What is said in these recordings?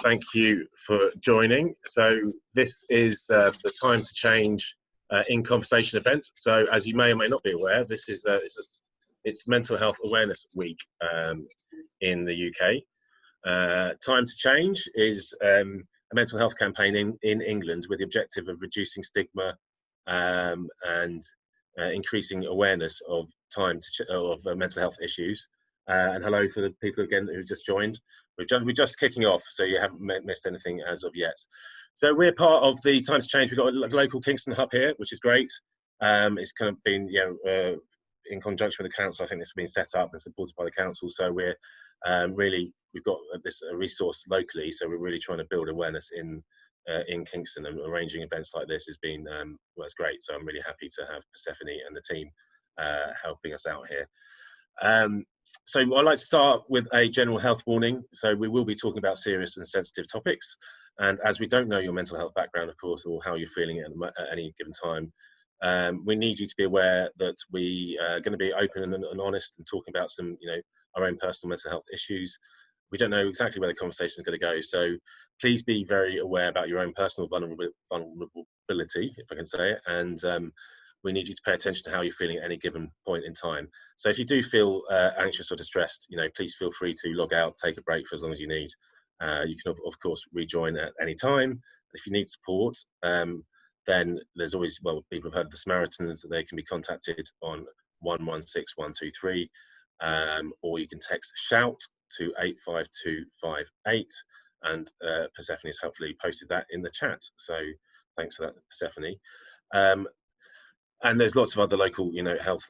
Thank you for joining. So this is the Time to Change in Conversation event. So as you may or may not be aware, this is it's Mental Health Awareness Week in the UK. Time to Change is a mental health campaign in England with the objective of reducing stigma and increasing awareness of mental health issues. And hello for the people again who just joined. We're just kicking off, so you haven't missed anything as of yet. So we're part of the Time to Change. We've got a local Kingston hub here, which is great. It's kind of been, in conjunction with the council. I think this has been set up and supported by the council. So we're we've got this resource locally. So we're really trying to build awareness in Kingston, and arranging events like this has been well, it's great. So I'm really happy to have Persephone and the team helping us out here. So I'd like to start with a general health warning. So we will be talking about serious and sensitive topics, and as we don't know your mental health background, of course, or how you're feeling at any given time, we need you to be aware that we are going to be open and honest and talking about some, our own personal mental health issues. We don't know exactly where the conversation is going to go, so please be very aware about your own personal vulnerability, if I can say it, and we need you to pay attention to how you're feeling at any given point in time. So if you do feel anxious or distressed, please feel free to log out, take a break for as long as you need. You can, of course, rejoin at any time. If you need support, then there's always, people have heard of the Samaritans, they can be contacted on 116123, or you can text SHOUT to 85258, and Persephone has helpfully posted that in the chat. So thanks for that, Persephone. And there's lots of other local, mental health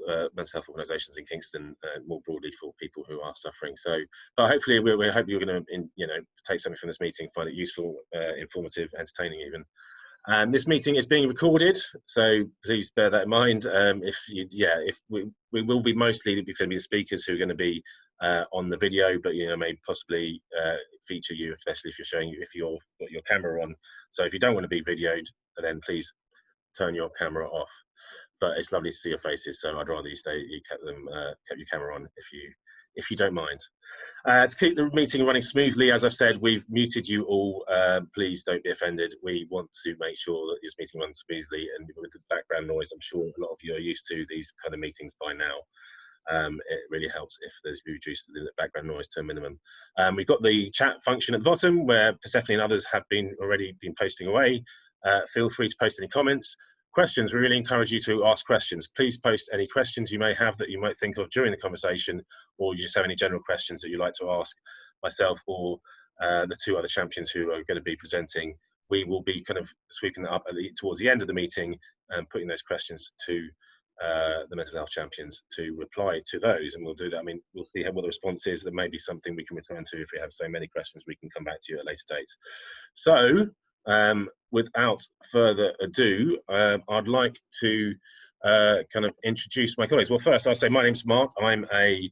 organisations in Kingston, more broadly for people who are suffering. So, but hopefully, we hope you're going to, take something from this meeting, find it useful, informative, entertaining, even. This meeting is being recorded, so please bear that in mind. If we will be mostly going to be the speakers who are going to be on the video, but may possibly feature you, especially if you've got your camera on. So if you don't want to be videoed, then please turn your camera off. But it's lovely to see your faces, so I'd rather you kept your camera on if you don't mind. To keep the meeting running smoothly, as I've said, we've muted you all. Please don't be offended. We want to make sure that this meeting runs smoothly, and with the background noise, I'm sure a lot of you are used to these kind of meetings by now. It really helps if there's reduced the background noise to a minimum. We've got the chat function at the bottom where Persephone and others have already been posting away. Feel free to post any comments. Questions, we really encourage you to ask questions. Please post any questions you may have that you might think of during the conversation, or you just have any general questions that you'd like to ask myself or the two other champions who are going to be presenting. We will be kind of sweeping that up towards the end of the meeting and putting those questions to the mental health champions to reply to those, and we'll do that. I mean, we'll see what the response is. There may be something we can return to if we have so many questions. We can come back to you at a later date. So without further ado, I'd like to kind of introduce my colleagues. Well, first I'll say my name's Mark. I'm a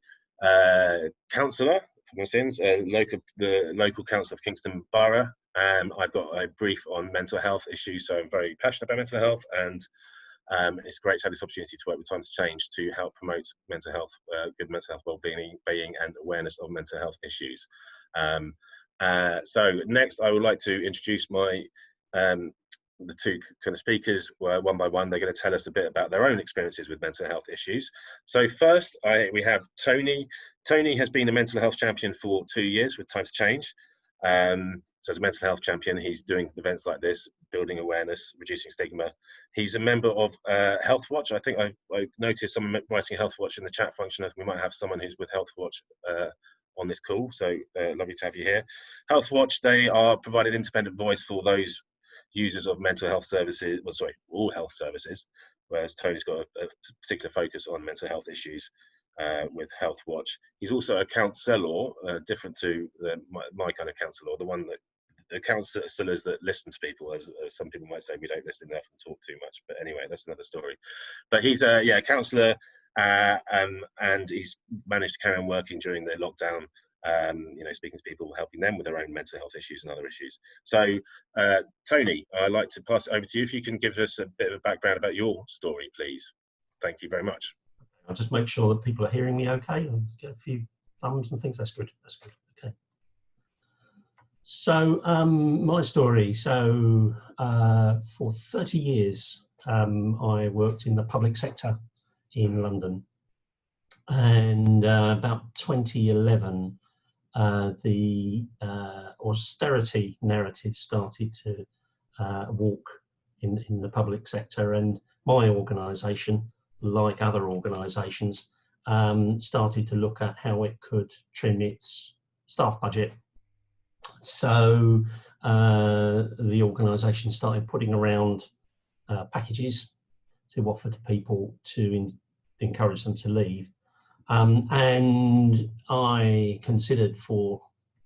councillor, for my sins, the local council of Kingston Borough. I've got a brief on mental health issues, so I'm very passionate about mental health, and it's great to have this opportunity to work with Time to Change to help promote mental health, good mental health well-being and awareness of mental health issues. So next I would like to introduce the two kind of speakers one by one. They're going to tell us a bit about their own experiences with mental health issues. So first we have Tony. Tony has been a mental health champion for 2 years with Time to Change. So as a mental health champion, he's doing events like this, building awareness, reducing stigma. He's a member of Health Watch. I think I noticed someone writing Health Watch in the chat function. We might have someone who's with Health Watch on this call, so lovely to have you here. Health Watch, they are providing independent voice for those users of mental health services, all health services, whereas Tony's got a particular focus on mental health issues with Health Watch. He's also a counsellor, different to my kind of counsellor, the counsellors that listen to people, as some people might say we don't listen enough and talk too much, but anyway, that's another story. But he's a counsellor, and he's managed to carry on working during the lockdown, speaking to people, helping them with their own mental health issues and other issues. So Tony, I'd like to pass it over to you. If you can give us a bit of a background about your story, please. Thank you very much. I'll just make sure that people are hearing me okay and get a few thumbs and things. That's good. That's good. Okay. So my story. So for 30 years, I worked in the public sector in London, and about 2011, the austerity narrative started to walk in the public sector, and my organisation, like other organisations, started to look at how it could trim its staff budget. So the organisation started putting around packages to offer to people to encourage them to leave. And I considered, for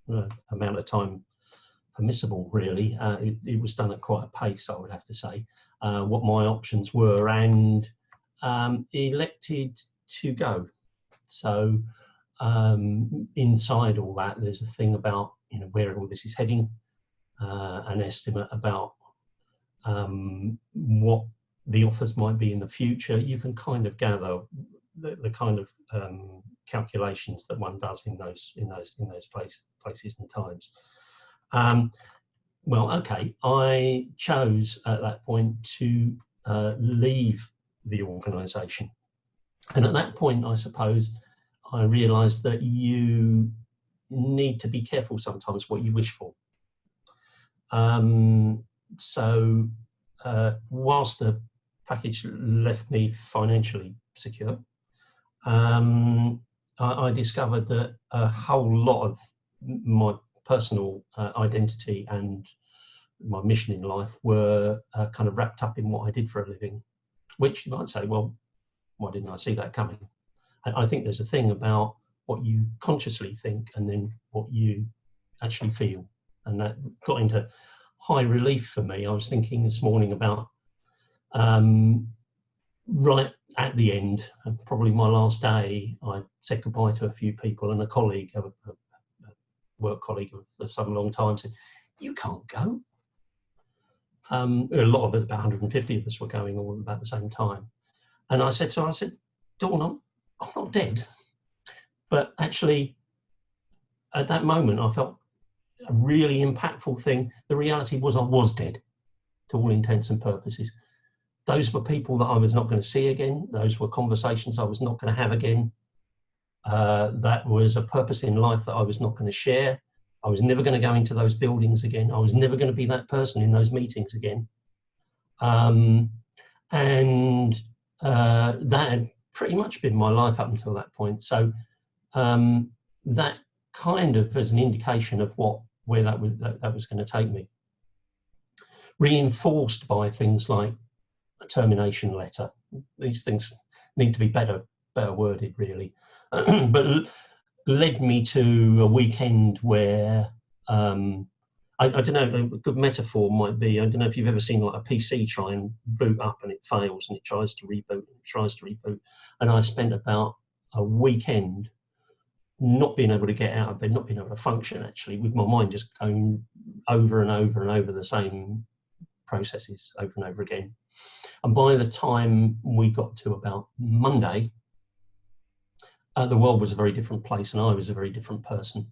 the amount of time permissible, really, it was done at quite a pace, I would have to say, what my options were, and elected to go. So inside all that, there's a thing about, you know, where all this is heading, an estimate about what the offers might be in the future. You can kind of gather the kind of calculations that one does in those places and times. Well, okay, I chose at that point to leave the organisation, and at that point, I suppose, I realised that you need to be careful sometimes what you wish for. So whilst the package left me financially secure, I discovered that a whole lot of my personal identity and my mission in life were kind of wrapped up in what I did for a living, which you might say, well, why didn't I see that coming? I think there's a thing about what you consciously think and then what you actually feel, and that got into high relief for me. I was thinking this morning about right at the end, probably my last day, I said goodbye to a few people, and a colleague, a work colleague of some long time, said, "You can't go." A lot of us, about 150 of us, were going all about the same time. And I said to her, "Dawn, I'm not dead." But actually, at that moment, I felt a really impactful thing. The reality was I was dead, to all intents and purposes. Those were people that I was not going to see again. Those were conversations I was not going to have again. That was a purpose in life that I was not going to share. I was never going to go into those buildings again. I was never going to be that person in those meetings again. And that had pretty much been my life up until that point. So that kind of as an indication of where that was going to take me. Reinforced by things like a termination letter. These things need to be better worded, really. But led me to a weekend where I don't know, a good metaphor might be, I don't know if you've ever seen like a PC try and boot up and it fails and it tries to reboot, and I spent about a weekend not being able to get out of bed, not being able to function, actually, with my mind just going over and over and over the same processes over and over again. And by the time we got to about Monday, the world was a very different place and I was a very different person.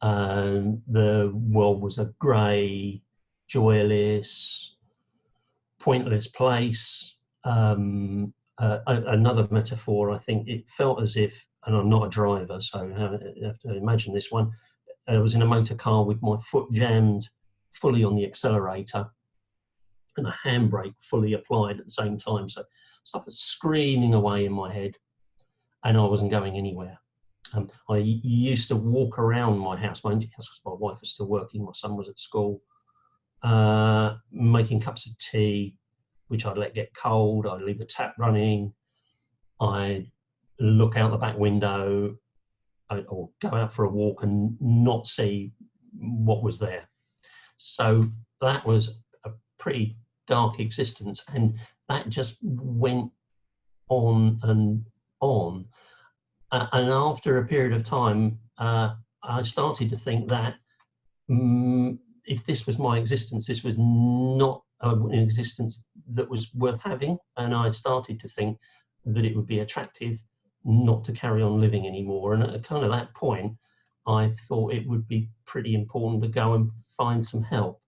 The world was a grey, joyless, pointless place. Another metaphor, I think, it felt as if, and I'm not a driver, so you have to imagine this one, I was in a motor car with my foot jammed fully on the accelerator and a handbrake fully applied at the same time. So stuff was screaming away in my head and I wasn't going anywhere. I used to walk around my house, my empty house, because my wife was still working, my son was at school, making cups of tea, which I'd let get cold. I'd leave the tap running. I'd look out the back window or go out for a walk and not see what was there. So that was a pretty dark existence, and that just went on and on. And after a period of time, I started to think that if this was my existence, this was not an existence that was worth having. And I started to think that it would be attractive not to carry on living anymore. And at kind of that point, I thought it would be pretty important to go and find some help.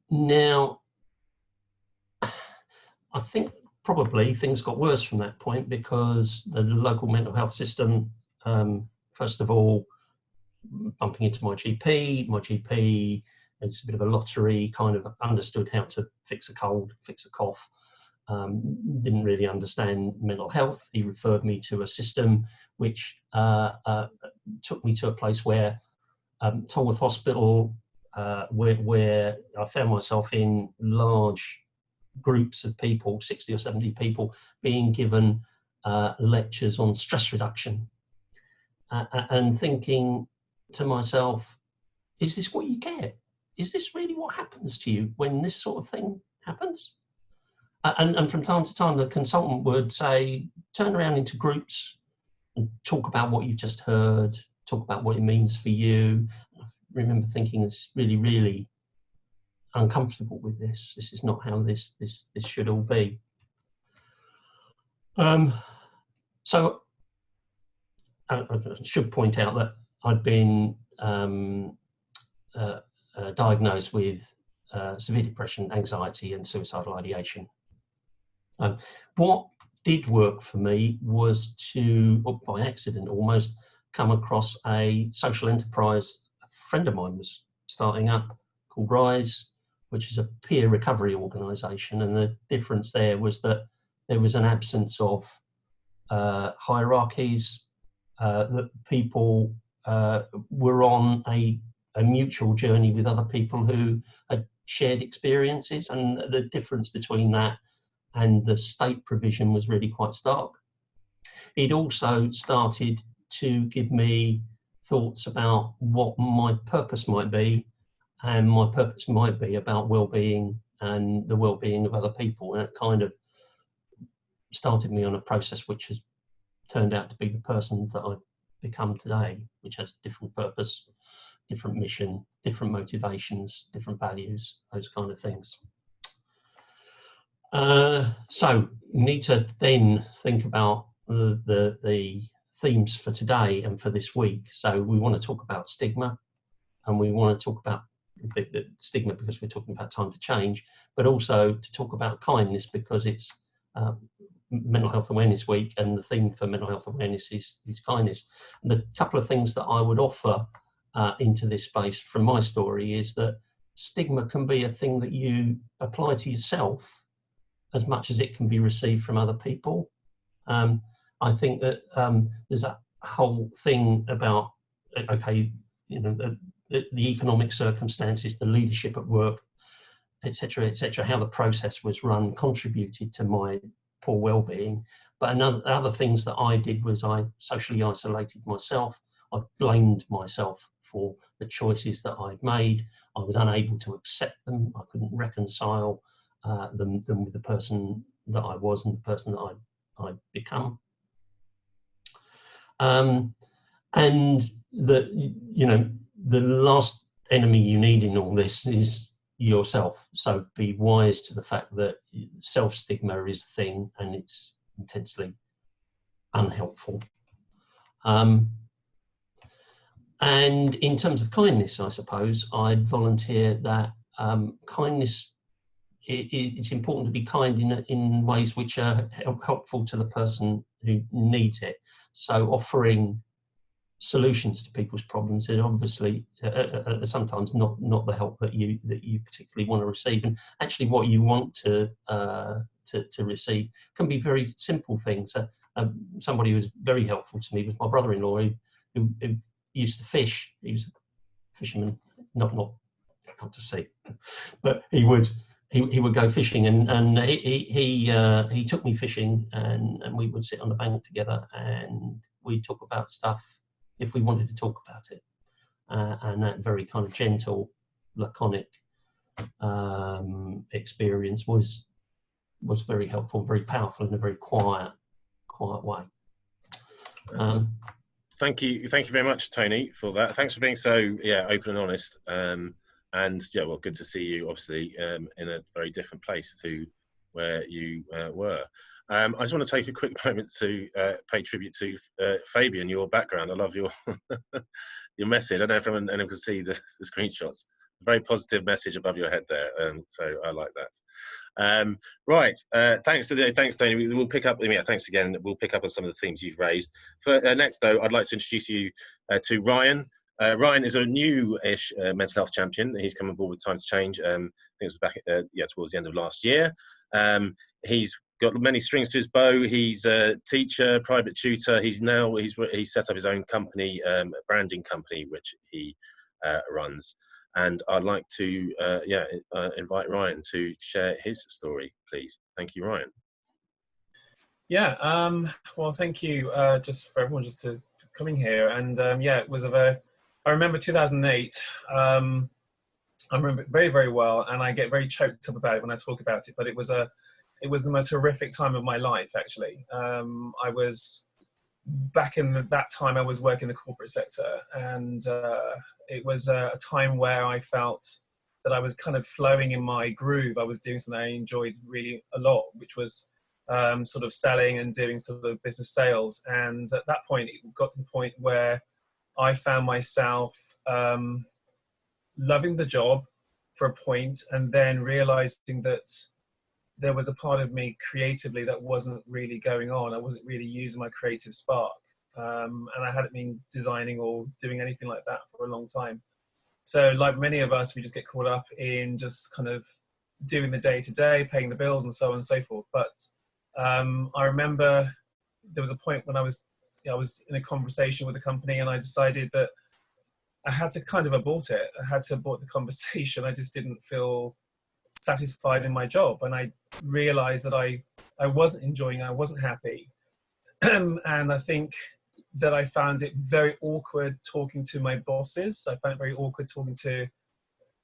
Now, I think probably things got worse from that point, because the local mental health system, first of all, bumping into my GP, it's a bit of a lottery, kind of understood how to fix a cold, fix a cough, didn't really understand mental health. He referred me to a system which took me to a place where Tolworth Hospital, where I found myself in large groups of people, 60 or 70 people, being given lectures on stress reduction, and thinking to myself, is this what you get? Is this really what happens to you when this sort of thing happens? And from time to time, the consultant would say, turn around into groups and talk about what you've just heard, talk about what it means for you. I remember thinking, it's really, really uncomfortable with this. This is not how this should all be. So I should point out that I'd been diagnosed with severe depression, anxiety, and suicidal ideation. What did work for me was to, by accident almost, come across a social enterprise a friend of mine was starting up called Rise, which is a peer recovery organisation. And the difference there was that there was an absence of hierarchies, that people were on a mutual journey with other people who had shared experiences, and the difference between that and the state provision was really quite stark. It also started to give me thoughts about what my purpose might be, and my purpose might be about well-being and the well-being of other people. And it kind of started me on a process which has turned out to be the person that I've become today, which has a different purpose, different mission, different motivations, different values, those kind of things. So you need to then think about the themes for today and for this week. So we want to talk about stigma, and we want to talk about the stigma because we're talking about time to change, but also to talk about kindness because it's Mental Health Awareness Week, and the theme for mental health awareness is kindness. And the couple of things that I would offer into this space from my story is that stigma can be a thing that you apply to yourself as much as it can be received from other people. I think that there's a whole thing about, okay, you know, the economic circumstances, the leadership at work, etc., how the process was run contributed to my poor well-being. But other things that I did was I socially isolated myself. I blamed myself for the choices that I'd made. I was unable to accept them. I couldn't reconcile them with the person that I was and the person that I'd become. And the last enemy you need in all this is yourself. So be wise to the fact that self-stigma is a thing and it's intensely unhelpful. And in terms of kindness, I suppose I'd volunteer that kindness, it's important to be kind in ways which are helpful to the person who needs it. So offering solutions to people's problems is obviously sometimes not the help that you particularly want to receive. And actually, what you want to receive can be very simple things. Somebody who was very helpful to me was my brother-in-law, who used to fish. He was a fisherman, not to sea, but he would go fishing, and he took me fishing, and we would sit on the bank together, and we'd talk about stuff if we wanted to talk about it, and that very kind of gentle, laconic experience was very helpful, very powerful in a very quiet way. Thank you very much, Tony, for that. Thanks for being so open and honest. And well, good to see you, obviously, in a very different place to where you were. I just want to take a quick moment to pay tribute to Fabian, your background. I love your your message. I don't know if anyone can see the screenshots. Very positive message above your head there, so I like that. Right, thanks Tony. We'll pick up. Yeah, thanks again. We'll pick up on some of the themes you've raised. Next, though, I'd like to introduce you to Ryan. Ryan is a new-ish mental health champion. He's come on board with Time to Change. I think it was back towards the end of last year. He's got many strings to his bow. He's a teacher, private tutor. He's set up his own company, a branding company, which he runs. And I'd like to invite Ryan to share his story, please. Thank you, Ryan. Yeah, well, thank you just for everyone just to coming here. And yeah, it was I remember 2008. I remember it very, very well, and I get very choked up about it when I talk about it. But it was the most horrific time of my life, actually. I was back in that time. I was working in the corporate sector, and it was a time where I felt that I was kind of flowing in my groove. I was doing something I enjoyed really a lot, which was sort of selling and doing sort of business sales. And at that point, it got to the point where I found myself loving the job for a point, and then realizing that there was a part of me creatively that wasn't really going on. I wasn't really using my creative spark. And I hadn't been designing or doing anything like that for a long time. So like many of us, we just get caught up in just kind of doing the day-to-day, paying the bills and so on and so forth. But I remember there was a point when I was in a conversation with a company, and I decided that I had to kind of abort it. I had to abort the conversation. I just didn't feel satisfied in my job. And I realized that I wasn't enjoying it. I wasn't happy. And I think that I found it very awkward talking to my bosses. I found it very awkward talking to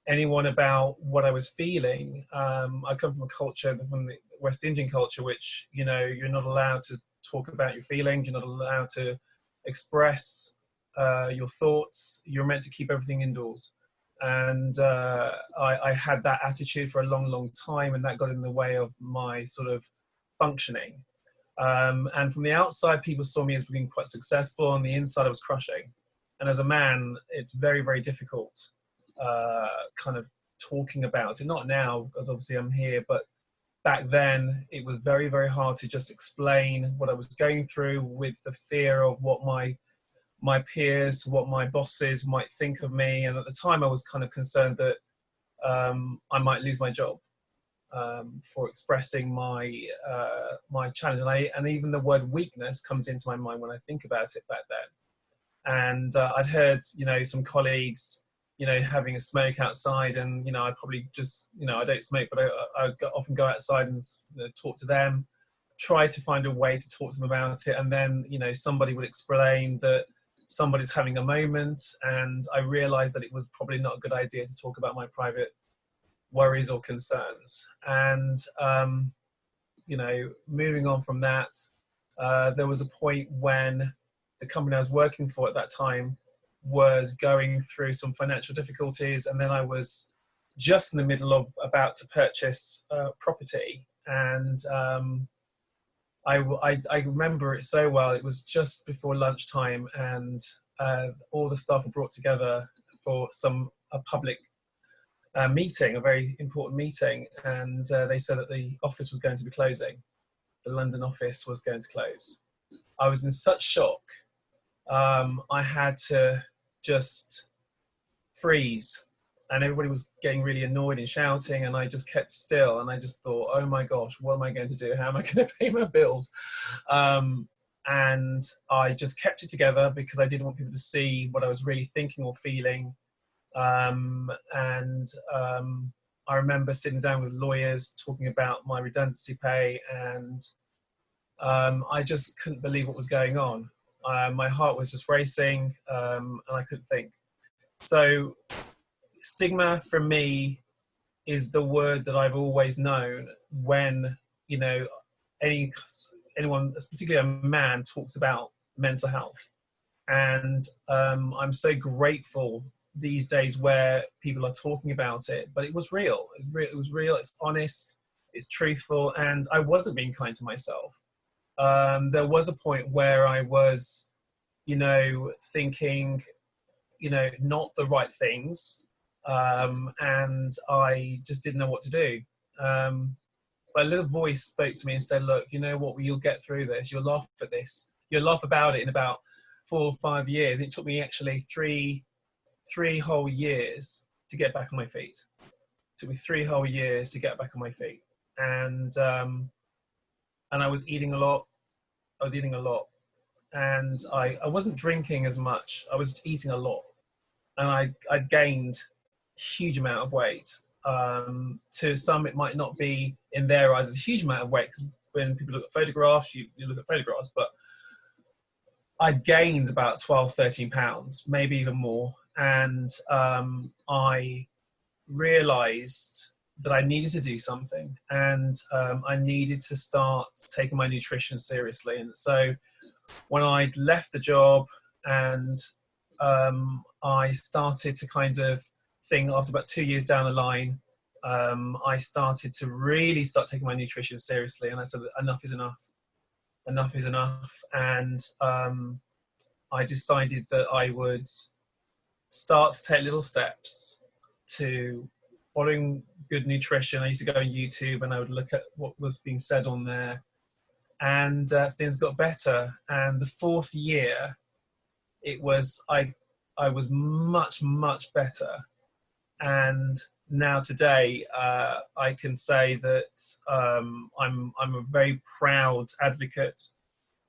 anyone about what I was feeling. I come from a culture, from the West Indian culture, which, you know, you're not allowed to talk about your feelings. You're not allowed to express your thoughts. You're meant to keep everything indoors. And I had that attitude for a long, long time, and that got in the way of my sort of functioning. And from the outside, people saw me as being quite successful. On the inside, I was crushing. And as a man, it's very, very difficult kind of talking about it. Not now, because obviously I'm here, but back then it was very, very hard to just explain what I was going through, with the fear of what my peers, what my bosses might think of me. And at the time I was kind of concerned that I might lose my job for expressing my challenge. And even the word weakness comes into my mind when I think about it back then. And I'd heard, you know, some colleagues, you know, having a smoke outside, and, you know, I probably just, you know, I don't smoke, but I often go outside and talk to them, try to find a way to talk to them about it. And then, you know, somebody would explain that somebody's having a moment, and I realized that it was probably not a good idea to talk about my private worries or concerns. And, you know, moving on from that, there was a point when the company I was working for at that time was going through some financial difficulties, and then I was just in the middle of about to purchase property. And I remember it so well. It was just before lunchtime, and all the staff were brought together for a public meeting, a very important meeting. And they said that the office was going to be closing. The London office was going to close. I was in such shock. I had to just freeze, and everybody was getting really annoyed and shouting, and I just kept still, and I just thought, oh my gosh, what am I going to do? How am I going to pay my bills? And I just kept it together because I didn't want people to see what I was really thinking or feeling. And I remember sitting down with lawyers talking about my redundancy pay, and I just couldn't believe what was going on. My heart was just racing, and I couldn't think. So stigma for me is the word that I've always known when, you know, anyone, particularly a man, talks about mental health. And I'm so grateful these days where people are talking about it, but it was real. It was real. It's honest. it's truthful, and I wasn't being kind to myself. There was a point where I was, thinking, not the right things, and I just didn't know what to do. But a little voice spoke to me and said, look, you know what, you'll get through this. You'll laugh at this. You'll laugh about it in about 4 or 5 years. It took me actually three whole years to get back on my feet. It took me 3 whole years to get back on my feet. And I was eating a lot. And I wasn't drinking as much. I was eating a lot. And I gained a huge amount of weight. To some, it might not be in their eyes as a huge amount of weight, because when people look at photographs, you look at photographs, but I gained about 12, 13 pounds, maybe even more. And I realized that I needed to do something, and I needed to start taking my nutrition seriously. And so when I left the job and I started to kind of think, after about 2 years down the line, I started to really start taking my nutrition seriously, and I said, enough is enough. Enough is enough. And I decided that I would start to take little steps to following good nutrition. I used to go on YouTube and I would look at what was being said on there, and things got better. And the 4th year, I was much better. And now today, I can say that I'm a very proud advocate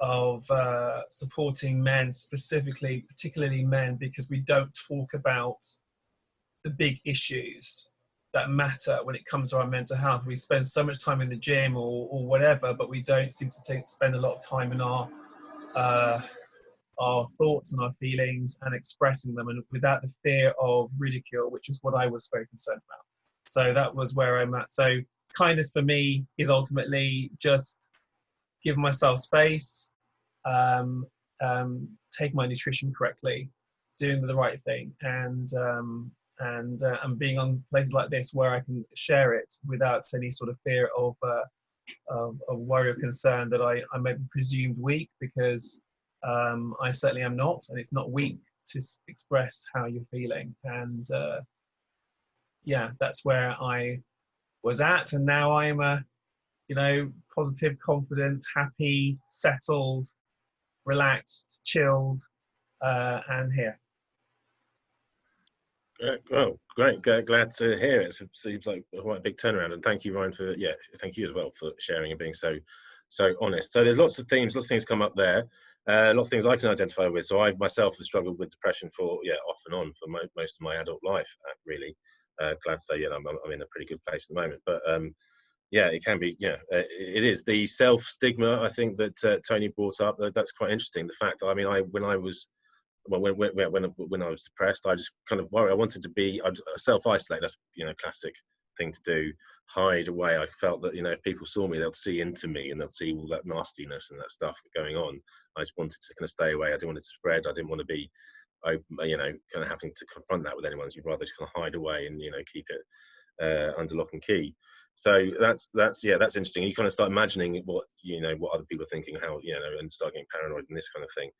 of supporting men, particularly men, because we don't talk about the big issues that matter when it comes to our mental health. We spend so much time in the gym or whatever, but we don't seem to spend a lot of time in our thoughts and our feelings and expressing them, and without the fear of ridicule, which is what I was very concerned about. So that was where I'm at. So kindness for me is ultimately just give myself space, take my nutrition correctly, doing the right thing, and being on places like this where I can share it without any sort of fear of worry or concern that I may be presumed weak, because I certainly am not, and it's not weak to express how you're feeling. And yeah, that's where I was at, and now I'm a positive, confident, happy, settled, relaxed, chilled, and here. Well, great. Glad to hear it. It seems like quite a big turnaround, and thank you, Ryan, thank you as well for sharing and being so honest. So there's lots of things come up there, lots of things I can identify with. So I myself have struggled with depression for off and on for most of my adult life, really. Glad to say, I'm in a pretty good place at the moment, but it can be, it is the self stigma, I think, that Tony brought up. That's quite interesting. The fact that, when I was depressed, I just kind of worried. I wanted to be, I'd self-isolate. That's, classic thing to do. Hide away. I felt that, if people saw me, they'll see into me and they'll see all that nastiness and that stuff going on. I just wanted to kind of stay away. I didn't want it to spread. I didn't want to be, kind of having to confront that with anyone. You'd rather just kind of hide away and, keep it under lock and key. So that's interesting. You kind of start imagining what other people are thinking, how, and start getting paranoid and this kind of thing.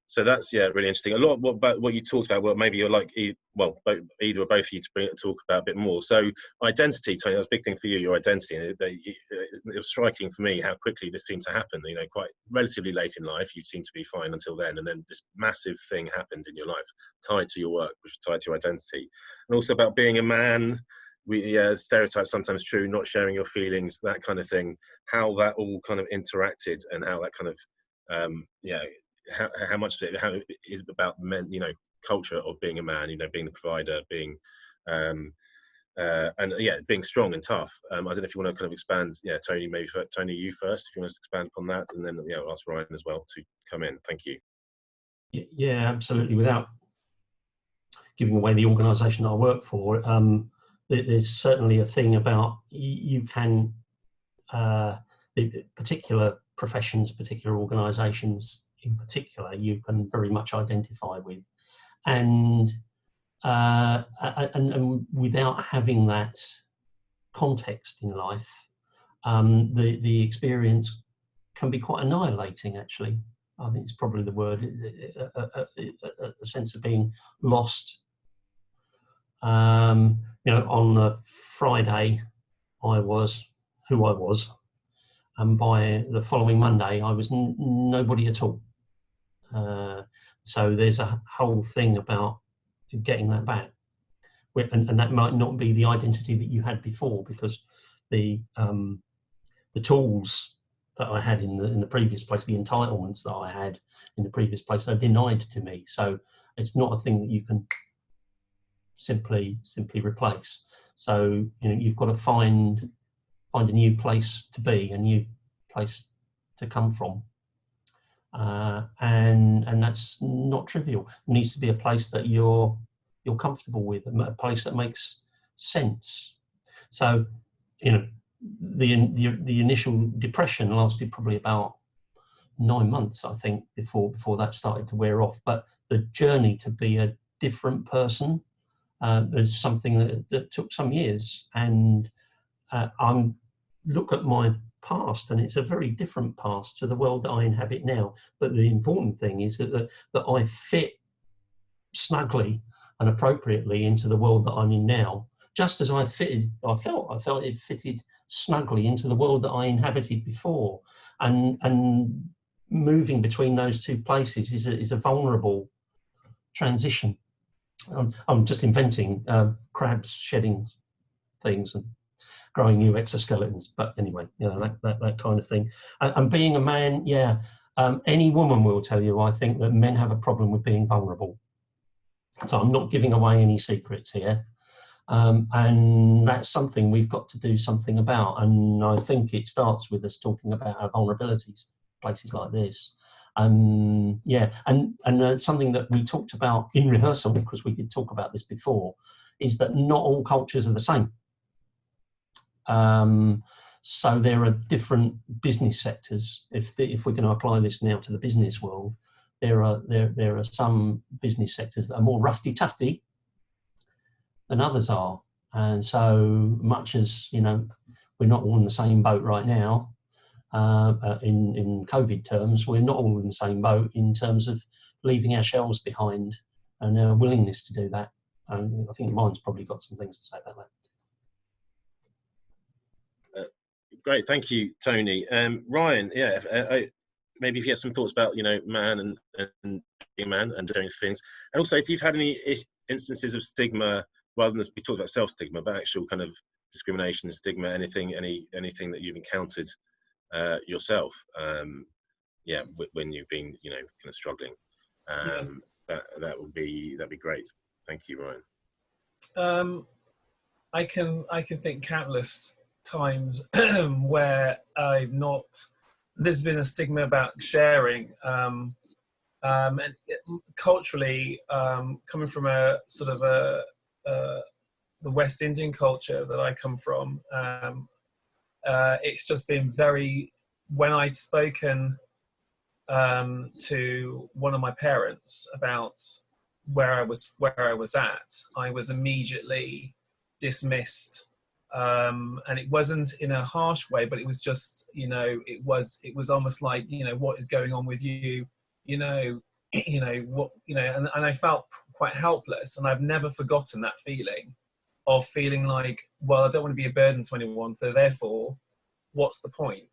So that's really interesting. A lot about what you talked about. Well, maybe you're like either or both of you to talk about a bit more. So identity, Tony, that's a big thing for you. Your identity, and it was striking for me how quickly this seemed to happen. Quite relatively late in life, you seemed to be fine until then, and then this massive thing happened in your life, tied to your work, which was tied to your identity, and also about being a man. Stereotypes sometimes true, not sharing your feelings, that kind of thing. How that all kind of interacted, and how that kind of how much of it is about men, culture of being a man, being the provider, being being strong and tough. I don't know if you want to kind of expand. Tony, maybe Tony, you first, if you want to expand upon that, and then I'll ask Ryan as well to come in. Thank you. Yeah, absolutely. Without giving away the organisation I work for, there's certainly a thing about you can the particular professions, particular organisations in particular, you can very much identify with, and without having that context in life, the experience can be quite annihilating, actually. I think it's probably the word, a sense of being lost. On the Friday, I was who I was, and by the following Monday, I was nobody at all. So there's a whole thing about getting that back, and that might not be the identity that you had before, because the tools that I had in the previous place, the entitlements that I had in the previous place, are denied to me. So it's not a thing that you can simply replace. So you've got to find a new place to be, a new place to come from, and that's not trivial. It needs to be a place that you're comfortable with, a place that makes sense. So the initial depression lasted probably about 9 months, I think, before that started to wear off. But the journey to be a different person is something that took some years. And I look at my past, and it's a very different past to the world that I inhabit now. But the important thing is that I fit snugly and appropriately into the world that I'm in now, just as I felt it fitted snugly into the world that I inhabited before. And moving between those two places is a vulnerable transition. I'm just inventing crabs shedding things and growing new exoskeletons, but anyway, that kind of thing. And being a man, any woman will tell you, I think, that men have a problem with being vulnerable. So I'm not giving away any secrets here. And that's something we've got to do something about. And I think it starts with us talking about our vulnerabilities, places like this. And something that we talked about in rehearsal, because we did talk about this before, is that not all cultures are the same. So there are different business sectors. If we're going to apply this now to the business world, there are some business sectors that are more roughy-tufty than others are. And so much as we're not all in the same boat right now, in COVID terms, we're not all in the same boat in terms of leaving our shells behind and our willingness to do that. And I think mine's probably got some things to say about that. Great, thank you, Tony. Ryan, maybe if you have some thoughts about man and being a man and doing things, and also if you've had any instances of stigma, rather than we talk about self-stigma, but actual kind of discrimination, stigma, anything that you've encountered yourself, when you've been kind of struggling, that'd be great. Thank you, Ryan. I can think countless times where there's been a stigma about sharing, and culturally, coming from a sort of the West Indian culture that I come from, it's just been when I'd spoken to one of my parents about where I was at, I was immediately dismissed. And it wasn't in a harsh way, but it was just, it was almost like, what is going on with you, and I felt quite helpless. And I've never forgotten that feeling of feeling like, well, I don't want to be a burden to anyone, so therefore, what's the point?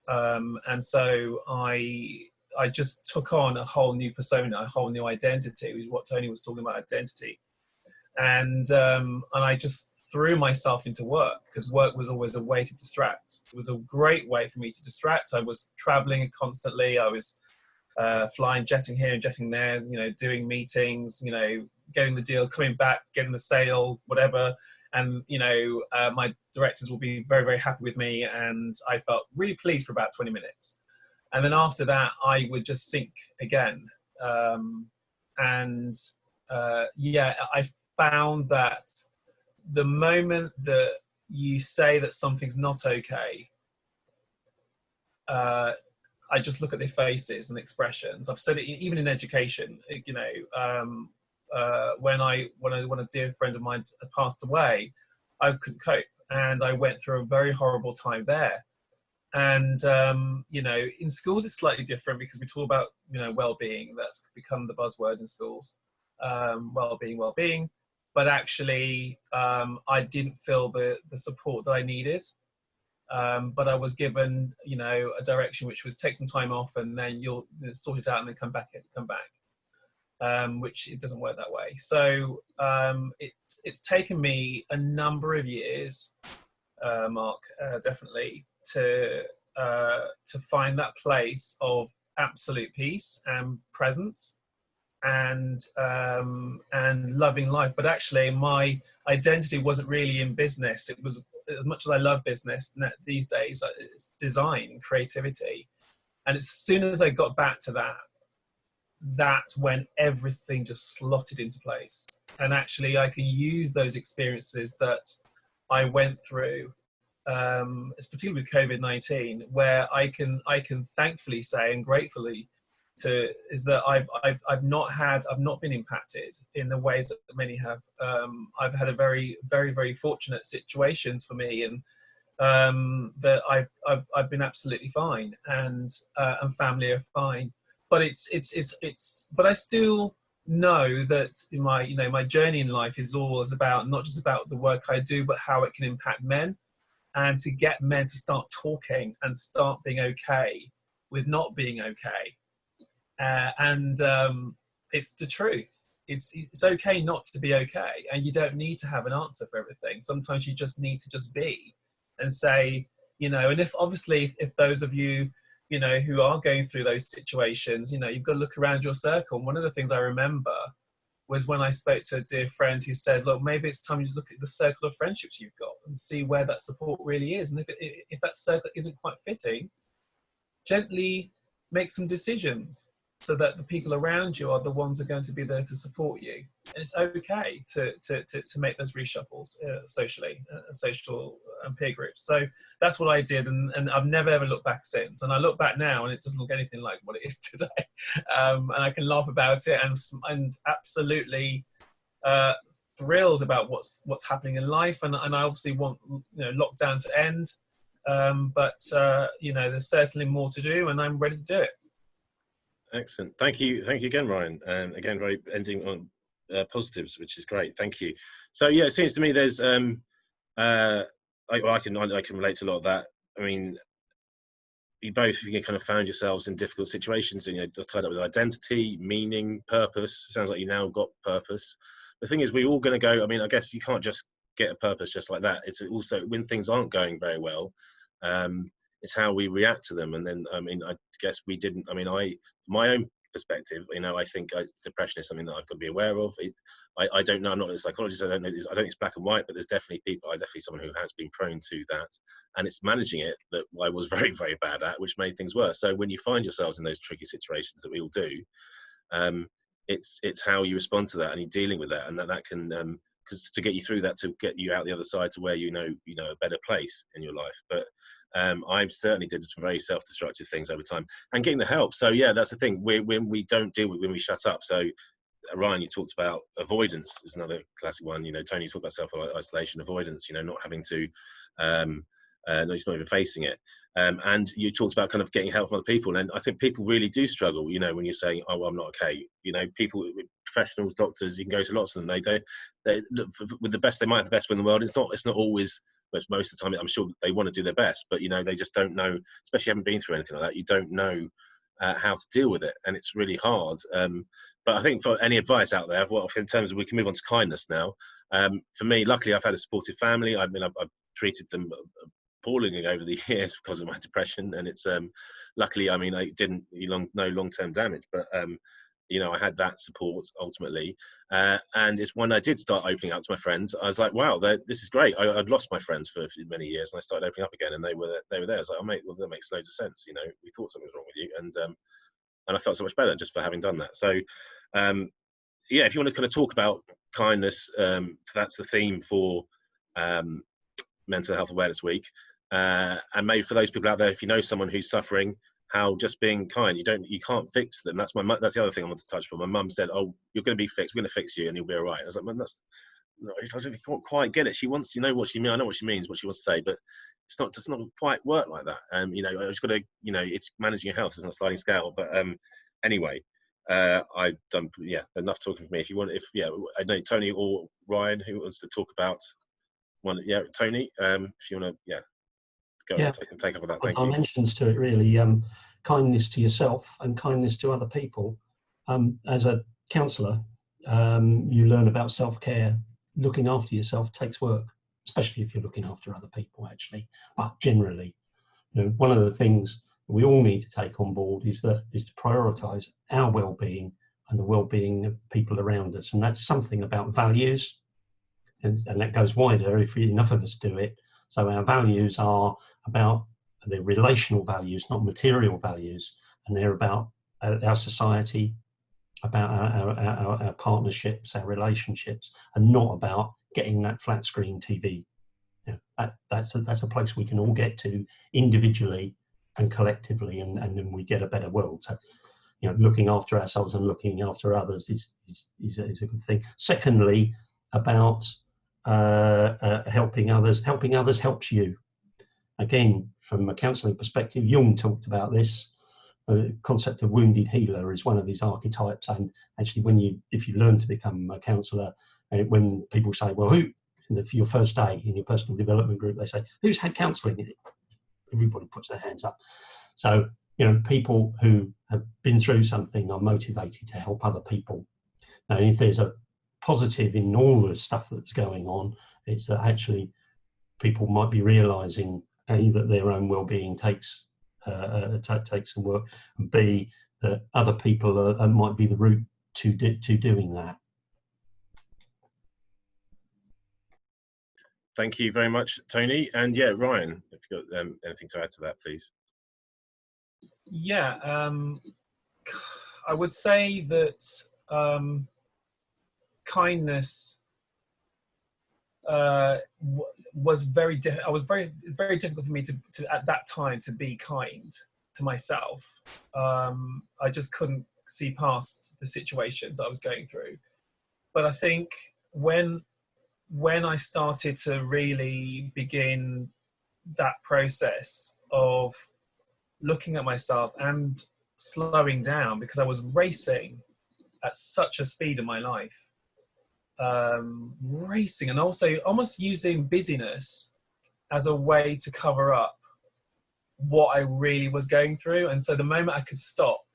And so I just took on a whole new persona, a whole new identity, which is what Tony was talking about, identity. And I just threw myself into work, because work was always a way to distract. It was a great way for me to distract. I was traveling constantly. I was flying, jetting here and jetting there, doing meetings, getting the deal, coming back, getting the sale, whatever. And, my directors will be very, very happy with me. And I felt really pleased for about 20 minutes. And then after that, I would just sink again. I found that the moment that you say that something's not okay, I just look at their faces and expressions. I've said it even in education. When a dear friend of mine had passed away, I couldn't cope, and I went through a very horrible time there. And you know, in schools it's slightly different because we talk about, you know, well-being. That's become the buzzword in schools. Well-being. But actually, I didn't feel the support that I needed. But I was given, you know, a direction which was take some time off and then you'll sort it out and then come back. Which it doesn't work that way. So it's taken me a number of years, Mark, definitely, to find that place of absolute peace and presence and loving life. But actually, my identity wasn't really in business. It was, as much as I love business these days, it's design, creativity. And as soon as I got back to that, that's when everything just slotted into place. And actually, I can use those experiences that I went through, it's particularly with COVID-19, where I can thankfully say and gratefully is that I've not been impacted in the ways that many have. I've had a very, very, very fortunate situations for me, and that I've been absolutely fine, and family are fine. But but I still know that my journey in life is always about not just about the work I do, but how it can impact men, and to get men to start talking and start being okay with not being okay. It's the truth. It's okay not to be okay, and you don't need to have an answer for everything. Sometimes you just need to just be and say, and if those of you, who are going through those situations, you've got to look around your circle. And one of the things I remember was when I spoke to a dear friend who said, look, maybe it's time you look at the circle of friendships you've got and see where that support really is. And if that circle isn't quite fitting, gently make some decisions so that the people around you are the ones who are going to be there to support you. And it's okay to make those reshuffles socially, social and peer groups. So that's what I did, and I've never ever looked back since. And I look back now and it doesn't look anything like what it is today. And I can laugh about it and absolutely thrilled about what's happening in life. And I obviously want lockdown to end. But there's certainly more to do, and I'm ready to do it. Excellent. Thank you again, Ryan. And again, very ending on positives, which is great. Thank you. So yeah, it seems to me there's I can relate to a lot of that. I mean, you both kind of found yourselves in difficult situations, and just tied up with identity, meaning, purpose. It sounds like you now got purpose. The thing is, we're all going to go. I mean, I guess you can't just get a purpose just like that. It's also when things aren't going very well. It's how we react to them. And then, I mean, I guess we didn't. I mean, from my own perspective, I think depression is something that I've got to be aware of. I don't know. I'm not a psychologist. I don't know. I don't think it's black and white, but there's definitely people. I'm definitely someone who has been prone to that, and it's managing it that I was very, very bad at, which made things worse. So when you find yourselves in those tricky situations that we all do, it's how you respond to that and you're dealing with that, and that can because to get you through that, to get you out the other side to where a better place in your life. But I certainly did some very self-destructive things over time, and getting the help. So yeah, that's the thing. When we don't deal with, when we shut up. So Ryan, you talked about avoidance is another classic one. Tony, you talked about self-isolation, avoidance. Not having to, no, he's not even facing it. And you talked about kind of getting help from other people, and I think people really do struggle. When you're saying, "Oh, well, I'm not okay," people, professionals, doctors, you can go to lots of them. They with the best, they might have the best will in the world. It's not always, but most of the time, I'm sure they want to do their best, but they just don't know. Especially haven't been through anything like that, you don't know how to deal with it, and it's really hard. But I think for any advice out there, in terms of, we can move on to kindness now. For me, luckily, I've had a supportive family. I mean, I've treated them appallingly over the years because of my depression, and it's luckily, I mean, I didn't no long-term damage, but I had that support ultimately, and it's when I did start opening up to my friends, I was like, wow, this is great. I'd lost my friends for many years, and I started opening up again, and they were there. I was like, oh mate, well, that makes loads of sense. We thought something was wrong with you, and I felt so much better just for having done that. So yeah, if you want to kind of talk about kindness, that's the theme for Mental Health Awareness Week. And maybe for those people out there, if you know someone who's suffering, how just being kind, you can't fix them. That's the other thing I want to touch on. My mum said, "Oh, you're going to be fixed. We're going to fix you, and you'll be all right." I was like, "Man, no, I don't quite get it. She wants, you know what she means. I know what she means, what she wants to say, but does not quite work like that. You know, I just got to, you know, it's managing your health. It's not a sliding scale. But anyway, I've done, yeah, enough talking for me. If you want, I know Tony or Ryan who wants to talk about one. Yeah, Tony, if you want to, go and take up on that. Thank you. Dimensions to it, really. Kindness to yourself and kindness to other people. As a counsellor, you learn about self-care. Looking after yourself takes work, especially if you're looking after other people, actually. But generally, you know, one of the things we all need to take on board is to prioritise our well-being and the well-being of people around us, and that's something about values, and that goes wider if enough of us do it. So our values are about the relational values, not material values, and they're about our society, about our partnerships, our relationships, and not about getting that flat screen TV. You know, that's a place we can all get to individually and collectively, and then we get a better world. So, you know, looking after ourselves and looking after others is a good thing. Secondly, about helping others. Helping others helps you. Again, from a counselling perspective, Jung talked about this. The concept of wounded healer is one of his archetypes, and actually, if you learn to become a counsellor, when people say, "Well, for your first day in your personal development group," they say, "Who's had counselling?" Everybody puts their hands up. So, you know, people who have been through something are motivated to help other people. Now, if there's a positive in all the stuff that's going on, it's that actually people might be realising A, that their own well-being takes some work, and B, that other people might be the route to doing that. Thank you very much, Tony. And yeah, Ryan, if you've got anything to add to that, please. Yeah, I would say that kindness was very difficult for me to at that time to be kind to myself. I just couldn't see past the situations I was going through. But I think when I started to really begin that process of looking at myself and slowing down, because I was racing at such a speed in my life, racing, and also almost using busyness as a way to cover up what I really was going through. And so the moment I could stop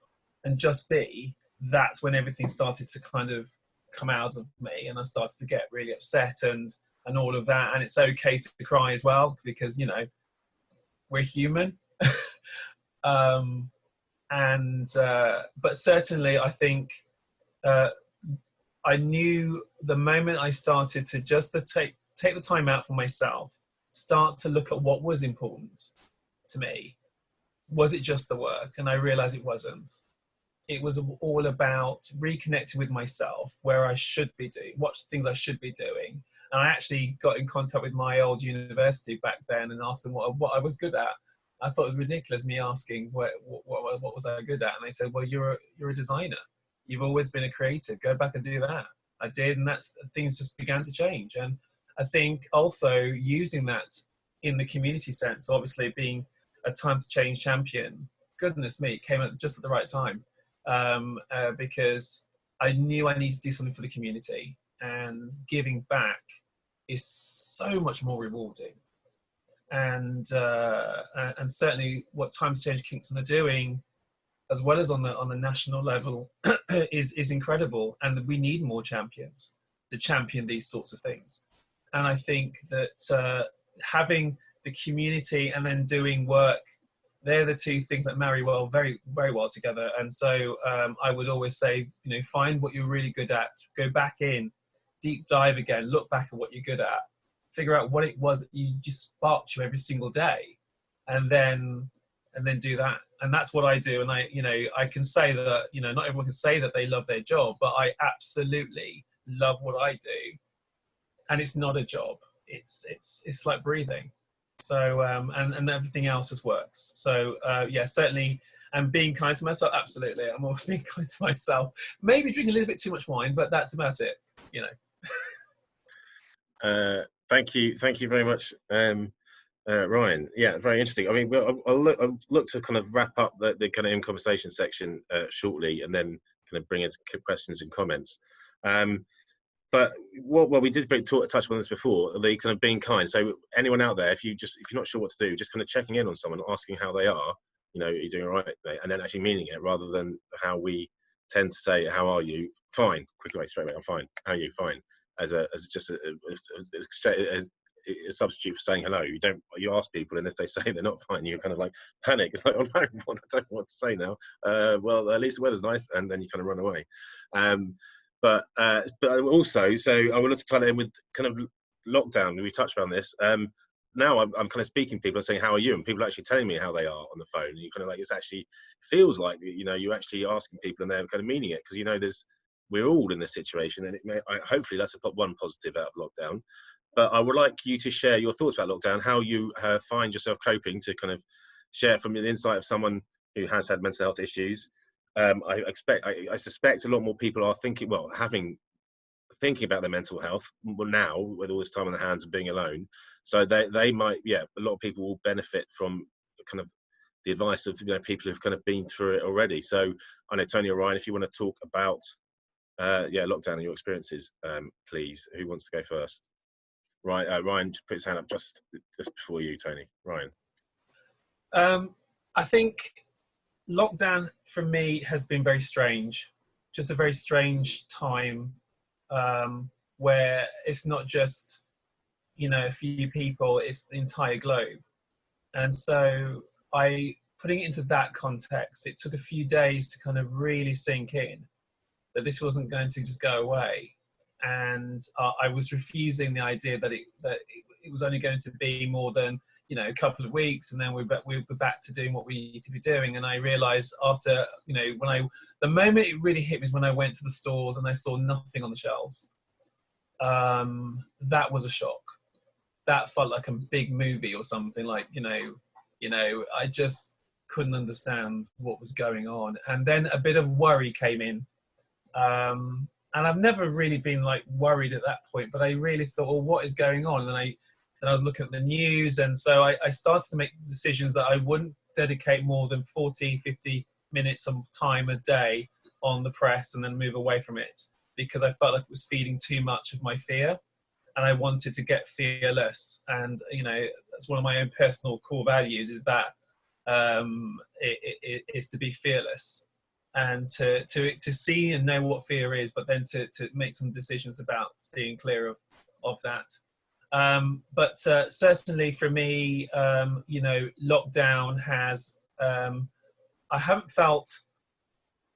and just be, that's when everything started to kind of come out of me, and I started to get really upset and all of that. And it's okay to cry as well, because, you know, we're human. But certainly I think I knew the moment I started to just take the time out for myself, start to look at what was important to me. Was it just the work? And I realized it wasn't. It was all about reconnecting with myself, where I should be doing, what things I should be doing. And I actually got in contact with my old university back then and asked them what I was good at. I thought it was ridiculous, me asking what was I good at, and they said, "Well, you're a designer. You've always been a creative. Go back and do that." I did, and things just began to change. And I think also using that in the community sense, obviously being a time to change champion, goodness me, came at just at the right time, because I knew I needed to do something for the community, and giving back is so much more rewarding. And certainly what Time to Change Kingston are doing, as well as on the national level, is incredible. And we need more champions to champion these sorts of things. And I think that having the community and then doing work, they're the two things that marry very, very well together. And so I would always say, you know, find what you're really good at, go back in, deep dive again, look back at what you're good at, figure out what it was that you just sparked you every single day, and then do that. And that's what I do. And I can say that, you know, not everyone can say that they love their job, but I absolutely love what I do. And it's not a job. It's like breathing. So, and everything else just works. So, yeah, certainly. And being kind to myself, absolutely. I'm always being kind to myself. Maybe drinking a little bit too much wine, but that's about it, you know. Thank you very much, Ryan. Yeah, very interesting. I mean, I'll look to kind of wrap up the kind of in conversation section shortly, and then kind of bring in questions and comments. But what we did touch on this before, the kind of being kind. So anyone out there, if you're not sure what to do, just kind of checking in on someone, asking how they are. You know, are you doing all right, mate? And then actually meaning it, rather than how we tend to say, "How are you?" Fine, quick away, straight away. I'm fine. How are you? Fine. As just a substitute for saying hello. You ask people, and if they say they're not fine, you kind of like panic. It's like, oh no, I don't know what to say now. Well, at least the weather's nice, and then you kind of run away. But also, so I wanted to tie it in with kind of lockdown. We touched on this. Now I'm kind of speaking to people and saying, how are you? And people are actually telling me how they are on the phone. And you kind of like, feels like, you know, you're actually asking people and they're kind of meaning it, because, you know, we're all in this situation, and hopefully that's one positive out of lockdown. But I would like you to share your thoughts about lockdown, how you find yourself coping, to kind of share from the insight of someone who has had mental health issues. I suspect a lot more people are thinking about their mental health now, with all this time on their hands and being alone. So they might, a lot of people will benefit from kind of the advice of, you know, people who've kind of been through it already. So I know, Tony or Ryan, if you want to talk about lockdown and your experiences, please. Who wants to go first? Right, Ryan just put his hand up just before you, Tony. Ryan. I think lockdown for me has been very strange. Just a very strange time, where it's not just, you know, a few people, it's the entire globe. And so putting it into that context, it took a few days to kind of really sink in that this wasn't going to just go away. And I was refusing the idea that it was only going to be more than, you know, a couple of weeks, and then we're back to doing what we need to be doing. And I realized after, you know, the moment it really hit me was when I went to the stores and I saw nothing on the shelves. That was a shock. That felt like a big movie or something. Like, you know, I just couldn't understand what was going on. And then a bit of worry came in. And I've never really been like worried at that point, but I really thought, well, what is going on? And I was looking at the news, and so I started to make decisions that I wouldn't dedicate more than 40, 50 minutes of time a day on the press and then move away from it, because I felt like it was feeding too much of my fear, and I wanted to get fearless. And, you know, that's one of my own personal core values, is that it is to be fearless, and to see and know what fear is, but then to make some decisions about staying clear of that. But certainly for me, you know, lockdown has, I haven't felt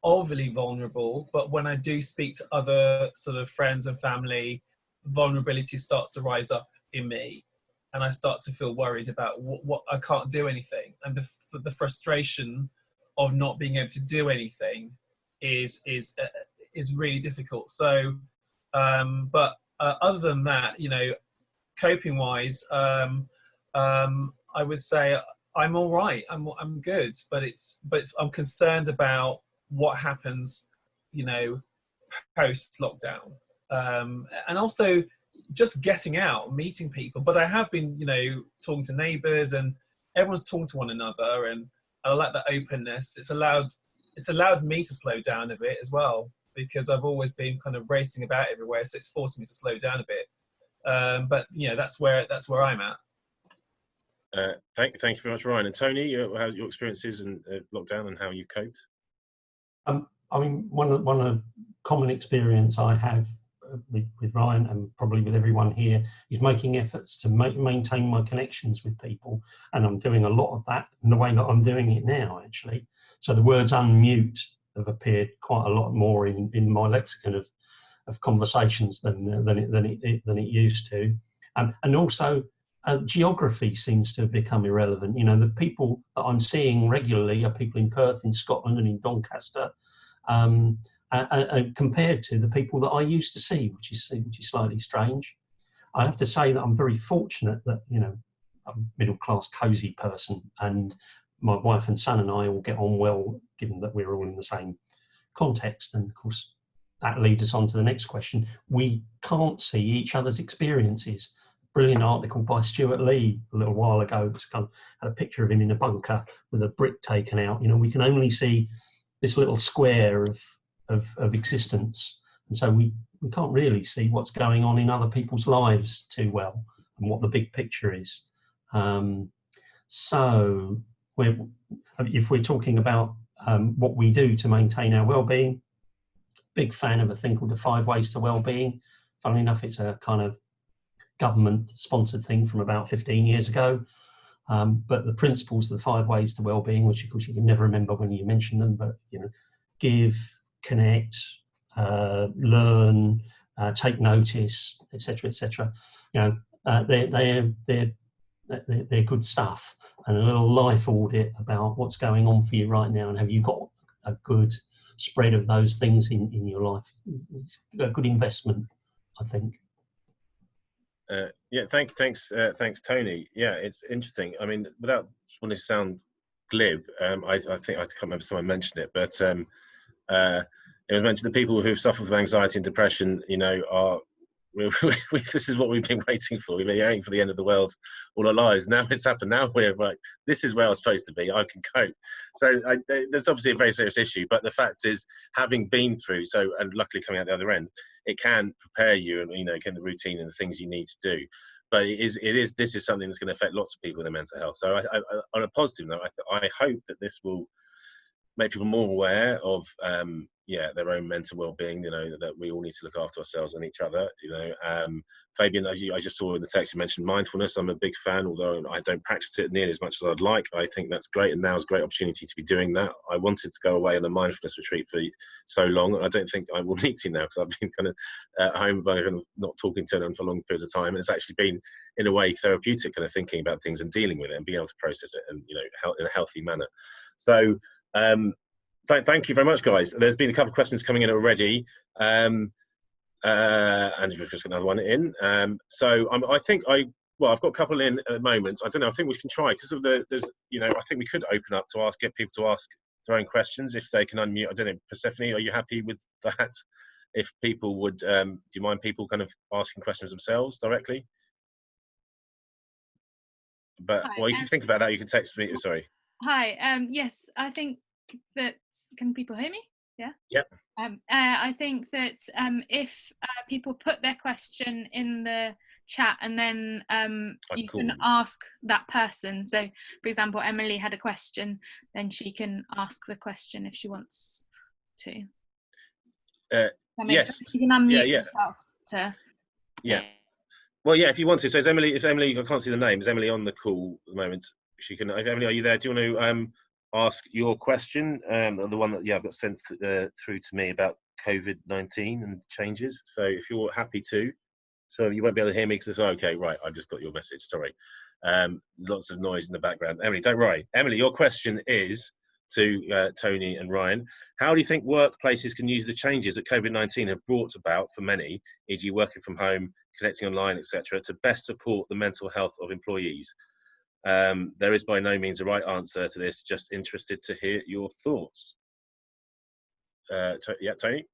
overly vulnerable, but when I do speak to other sort of friends and family, vulnerability starts to rise up in me, and I start to feel worried about what I can't do anything, and the frustration of not being able to do anything is really difficult. So, but other than that, you know, coping wise, I would say I'm all right. I'm good, but I'm concerned about what happens, you know, post lockdown, and also just getting out, meeting people. But I have been, you know, talking to neighbours, and everyone's talking to one another, and I like that openness. It's allowed me to slow down a bit as well, because I've always been kind of racing about everywhere, so it's forced me to slow down a bit. But you know, that's where I'm at. Thank you very much, Ryan. And Tony, how's your experiences in lockdown and how you coped? I mean, one of the common experience I have with Ryan, and probably with everyone here, is making efforts to maintain my connections with people, and I'm doing a lot of that in the way that I'm doing it now, actually. So the words unmute have appeared quite a lot more in my lexicon of conversations than it used to, and also geography seems to have become irrelevant. You know, the people that I'm seeing regularly are people in Perth, in Scotland, and in Doncaster. Compared to the people that I used to see, which is slightly strange. I have to say that I'm very fortunate that, you know, I'm a middle-class, cosy person, and my wife and son and I all get on well, given that we're all in the same context. And of course, that leads us on to the next question. We can't see each other's experiences. Brilliant article by Stuart Lee a little while ago. It's kind of had a picture of him in a bunker with a brick taken out. You know, we can only see this little square of existence, and so we can't really see what's going on in other people's lives too well, and what the big picture is. So if we're talking about what we do to maintain our well-being, big fan of a thing called the 5 Ways to Wellbeing. Funnily enough, it's a kind of government-sponsored thing from about 15 years ago. But the principles of the 5 Ways to Wellbeing, which of course you can never remember when you mention them, but you know, give, connect, learn, take notice, etc., etc. You know, they're good stuff. And a little life audit about what's going on for you right now, and have you got a good spread of those things in your life? A good investment, I think. Yeah, thanks, Tony. Yeah, it's interesting. I mean, without wanting to sound glib, I think I can't remember if someone mentioned it, but it was mentioned that people who suffer from anxiety and depression, you know, are this is what we've been waiting for. We've been waiting for the end of the world all our lives. Now it's happened. Now we're like, this is where I was supposed to be. I can cope. So there's obviously a very serious issue. But the fact is, having been through, and luckily coming out the other end, it can prepare you and, you know, get the routine and the things you need to do. But this is something that's going to affect lots of people in their mental health. So on a positive note, I hope that this will make people more aware of their own mental well-being, you know, that we all need to look after ourselves and each other, you know. Fabian, I just saw in the text you mentioned mindfulness. I'm a big fan, although I don't practice it nearly as much as I'd like. I think that's great, and now's a great opportunity to be doing that. I wanted to go away on a mindfulness retreat for so long, and I don't think I will need to now, because I've been kind of at home by kind of not talking to them for long periods of time, and it's actually been, in a way, therapeutic, kind of thinking about things and dealing with it and being able to process it, and, you know, in a healthy manner. So thank you very much, guys. There's been a couple of questions coming in already, and we've just got another one in. So I think I've got a couple in at the moment. I don't know. I think we can try, because of I think we could open up to get people to ask their own questions if they can unmute. I don't know, Persephone, are you happy with that? If people would, do you mind people kind of asking questions themselves directly? But you can think about that. You can text me. Sorry. Hi. Yes, I think that, can people hear me? Yeah. Yep. I think that if people put their question in the chat, and then you can ask that person. So, for example, Emily had a question, then she can ask the question if she wants to. Yes. You can unmute yourself to. Yeah. Well, yeah, if you want to. So is Emily, I can't see the name, is Emily on the call at the moment? She can. Emily, are you there? Do you want to ask your question? The one that I've got sent through to me about COVID-19 and changes. So if you're happy to, so you won't be able to hear me because it's okay, right? I've just got your message. Sorry. There's lots of noise in the background. Emily, don't worry. Emily, your question is to Tony and Ryan. How do you think workplaces can use the changes that COVID-19 have brought about for many, e.g. working from home, connecting online, etc., to best support the mental health of employees? There is by no means a right answer to this, just interested to hear your thoughts. Tony?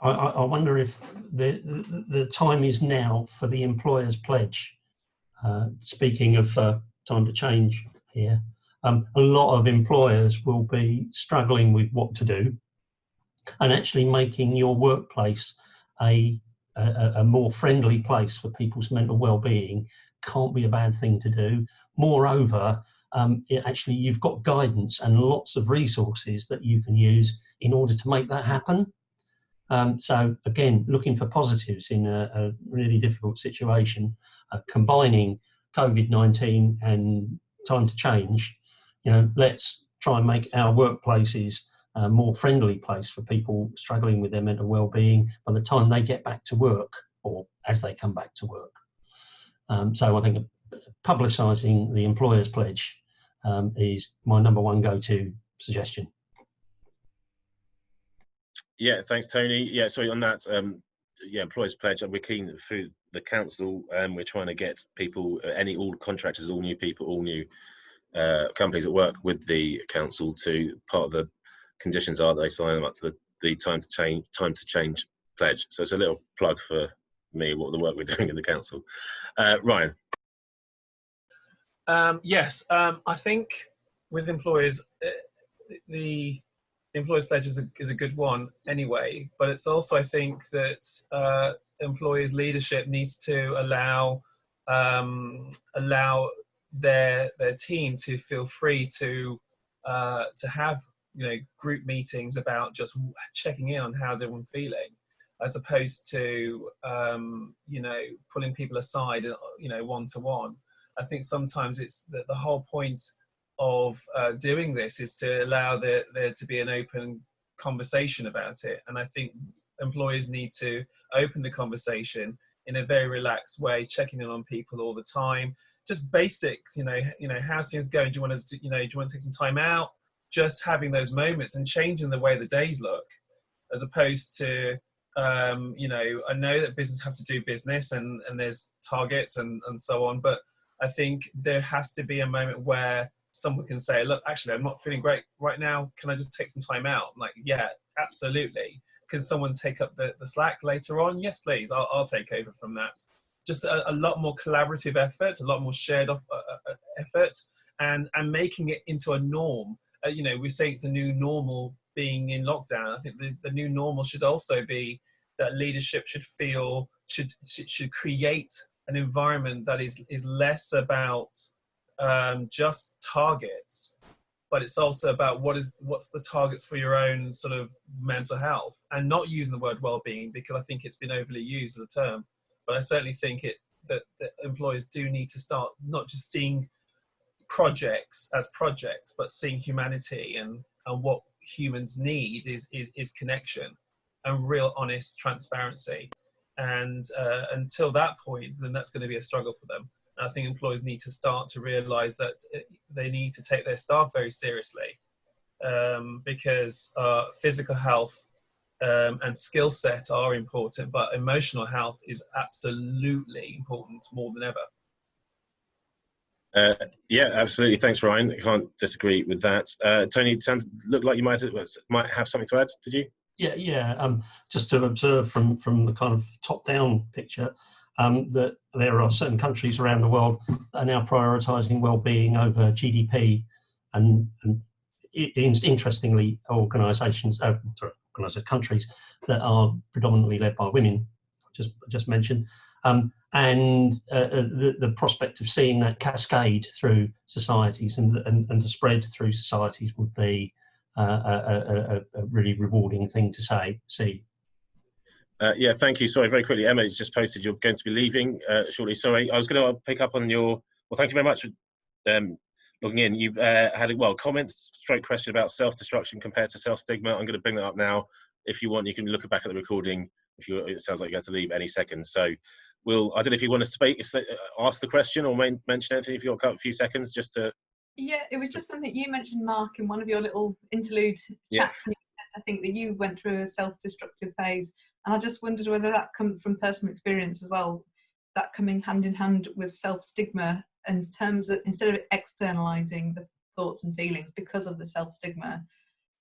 I wonder if the time is now for the employer's pledge. Speaking of time to change here, a lot of employers will be struggling with what to do, and actually making your workplace a more friendly place for people's mental well-being can't be a bad thing to do. Moreover, actually you've got guidance and lots of resources that you can use in order to make that happen. So again, looking for positives in a really difficult situation, combining COVID-19 and time to change, let's try and make our workplaces a more friendly place for people struggling with their mental well-being by the time they get back to work, or as they come back to work. So I think publicising the employer's pledge is my #1 go-to suggestion. Yeah, thanks, Tony. Yeah, sorry on that. Employers pledge. We're keen through the council. We're trying to get people, all contractors, all new people, all new companies that work with the council, to part of the conditions are they sign them up to the Time to Change pledge. So it's a little plug for me, what the work we're doing in the council. Ryan. Yes, I think with employers, the employers pledge is a good one anyway, but it's also, I think that employers leadership needs to allow their team to feel free to have group meetings about just checking in on how's everyone feeling, as opposed to pulling people aside one to one. I think sometimes it's the whole point of doing this is to allow there to be an open conversation about it. And I think employers need to open the conversation in a very relaxed way, checking in on people all the time. Just basics, how's things going? Do you want to take some time out? Just having those moments and changing the way the days look, as opposed to I know that business have to do business and there's targets and so on, but I think there has to be a moment where someone can say, look, actually, I'm not feeling great right now. Can I just take some time out? I'm like, yeah, absolutely. Can someone take up the slack later on? Yes, please. I'll take over from that. Just a lot more collaborative effort, a lot more shared effort, and making it into a norm. We say it's a new normal being in lockdown. I think the new normal should also be that leadership should create an environment that is less about just targets, but it's also about what's the targets for your own sort of mental health, and not using the word well-being, because I think it's been overly used as a term. But I certainly think that employers do need to start not just seeing projects as projects, but seeing humanity and what humans need is connection and real honest transparency. And until that point, then that's going to be a struggle for them. And I think employers need to start to realise that they need to take their staff very seriously, because physical health and skill set are important, but emotional health is absolutely important, more than ever. Yeah, absolutely. Thanks, Ryan. I can't disagree with that. Tony, it looked like you might have something to add. Did you? Yeah. Just to observe from the kind of top-down picture, that there are certain countries around the world that are now prioritising well-being over GDP, and interestingly, countries that are predominantly led by women, just mentioned, and the prospect of seeing that cascade through societies and to spread through societies would be a really rewarding thing to see. Yeah, thank you. Sorry, very quickly, Emma's just posted you're going to be leaving shortly. Sorry, I was going to pick up on your. Well, thank you very much for logging in. You've had a comments, straight question about self-destruction compared to self-stigma. I'm going to bring that up now. If you want, you can look back at the recording. It sounds like you have to leave any second. So I don't know if you want to speak, ask the question, or mention anything. If you've got a few seconds, just to. Yeah, it was just something you mentioned, Mark, in one of your little interlude chats. Yeah. I think that you went through a self-destructive phase, and I just wondered whether that comes from personal experience as well, that coming hand in hand with self-stigma, in terms of instead of externalizing the thoughts and feelings because of the self-stigma.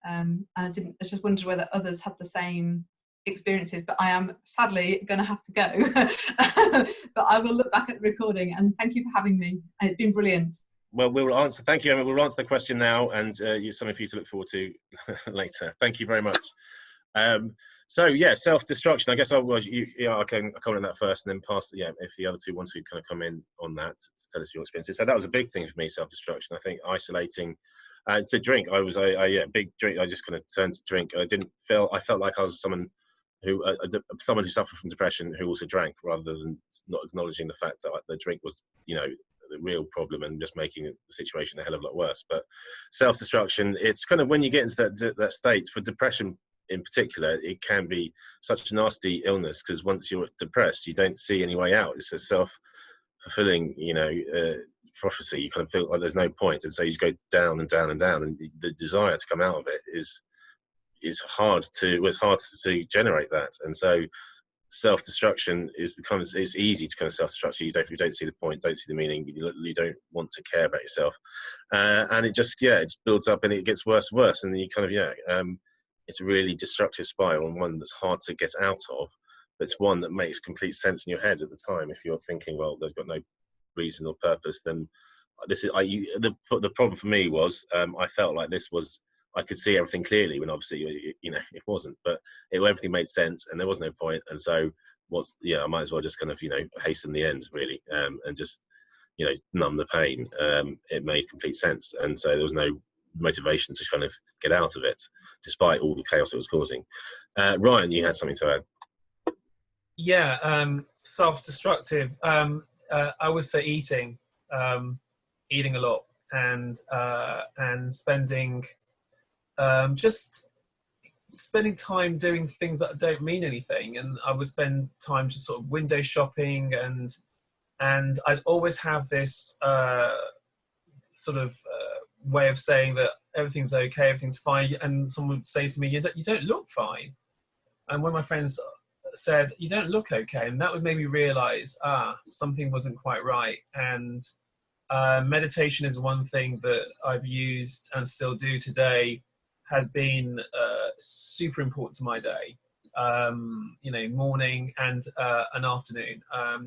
And I just wondered whether others had the same experiences, but I am sadly going to have to go. But I will look back at the recording, and thank you for having me. It's been brilliant. Well, thank you, Emma. We'll answer the question now, and something for you to look forward to later. Thank you very much. So yeah, self-destruction. I guess I can comment on that first, and then pass. Yeah, if the other two want to kind of come in on that to tell us your experiences. So that was a big thing for me, self-destruction. I think isolating. To drink, I was a big drink. I just kind of turned to drink. I felt like I was someone who suffered from depression who also drank, rather than not acknowledging the fact that the drink was, the real problem and just making the situation a hell of a lot worse. But self-destruction, it's kind of when you get into that state, for depression in particular, it can be such a nasty illness, because once you're depressed, you don't see any way out. It's a self-fulfilling, prophecy. You kind of feel like there's no point, and so you just go down and down and down, and the desire to come out of it is hard to generate that. And so self-destruction it's easy to kind of self-destruct. You don't see the point, don't see the meaning, you don't want to care about yourself, and it just builds up, and it gets worse and worse, and you kind of it's a really destructive spiral, and one that's hard to get out of. But it's one that makes complete sense in your head at the time. If you're thinking, well, they've got no reason or purpose, then this is the problem for me was I felt like this was, I could see everything clearly when obviously it wasn't, but everything made sense and there was no point. And so I might as well just kind of hasten the end really, and just numb the pain. It made complete sense, and so there was no motivation to kind of get out of it, despite all the chaos it was causing. Ryan, you had something to add. Yeah, self-destructive. I would say eating a lot, and spending spending time doing things that don't mean anything. And I would spend time just sort of window shopping, and I'd always have this way of saying that everything's okay, everything's fine, and someone would say to me, you don't look fine. And one of my friends said, you don't look okay, and that would make me realize something wasn't quite right. And meditation is one thing that I've used and still do today, has been super important to my day. Morning and an afternoon,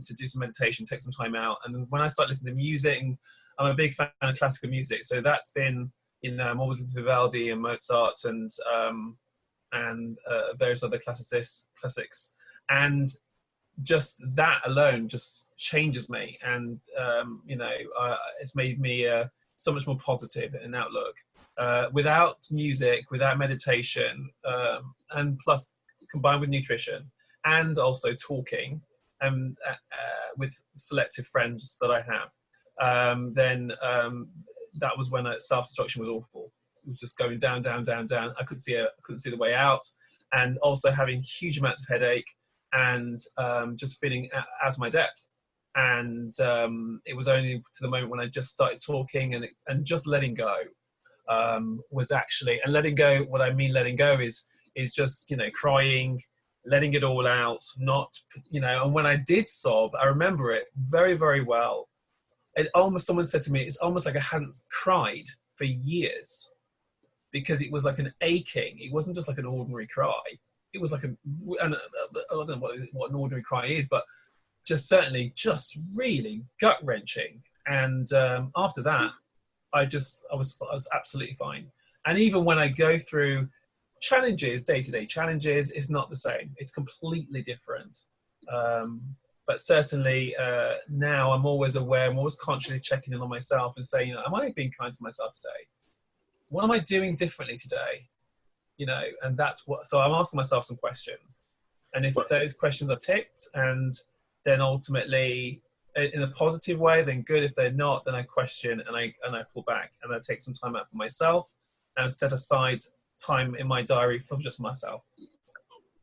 to do some meditation, take some time out. And when I start listening to music, I'm a big fan of classical music, so that's been, I'm always into Vivaldi and Mozart and various other classics, and just that alone just changes me, and it's made me so much more positive in outlook. Without music, without meditation, and plus combined with nutrition, and also talking, and with selective friends that I have, then that was when self-destruction was awful. It was just going down, down, down, down. I couldn't see the way out, and also having huge amounts of headache, and just feeling out of my depth. And it was only to the moment when I just started talking and just letting go, was actually, and letting go, what I mean letting go is just, crying, letting it all out, not, and when I did sob, I remember it very, very well. Someone said to me, it's almost like I hadn't cried for years, because it was like an aching. It wasn't just like an ordinary cry. It was like I don't know what an ordinary cry is, but certainly really gut wrenching. And after that, I was absolutely fine. And even when I go through challenges, day-to-day challenges, it's not the same. It's completely different. But certainly now I'm always aware, I'm always consciously checking in on myself and saying, am I being kind to myself today? What am I doing differently today? And that's so I'm asking myself some questions. And if those questions are ticked, and then ultimately in a positive way, then good. If they're not, then I question, and I pull back, and I take some time out for myself and set aside time in my diary for just myself.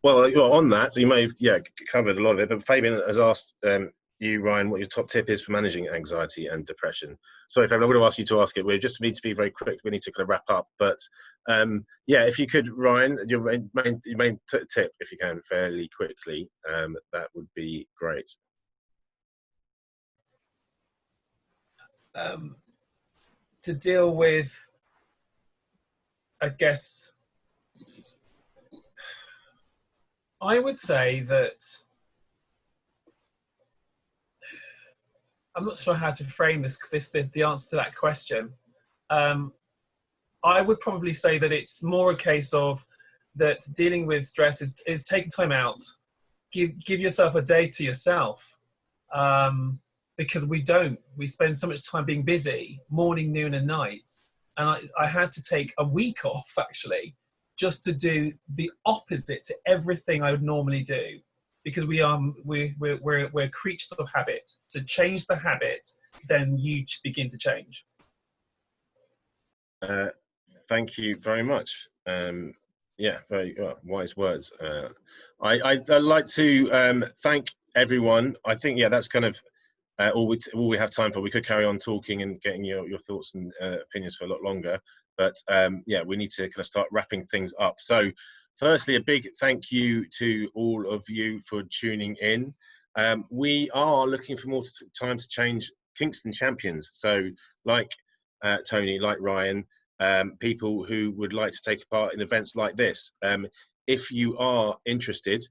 Well, on that, so you may have covered a lot of it, but Fabian has asked you, Ryan, what your top tip is for managing anxiety and depression. Sorry, Fabian, I'm going to ask you to ask it. We just need to be very quick. We need to kind of wrap up. But if you could, Ryan, your main tip, if you can, fairly quickly, that would be great. To deal with, I guess, I would say that I'm not sure how to frame the answer to that question. I would probably say that it's more a case of that dealing with stress is taking time out, give yourself a day to yourself, because we spend so much time being busy, morning, noon, and night. And I had to take a week off, actually, just to do the opposite to everything I would normally do, because we're creatures of habit. To change the habit, then you begin to change. Thank you very much. Very wise words. I'd like to thank everyone. I think that's kind of all we have time for. We could carry on talking and getting your thoughts and opinions for a lot longer, but we need to kind of start wrapping things up. So firstly, a big thank you to all of you for tuning in. We are looking for more time to change Kingston champions. So like Tony, like Ryan, people who would like to take part in events like this. If you are interested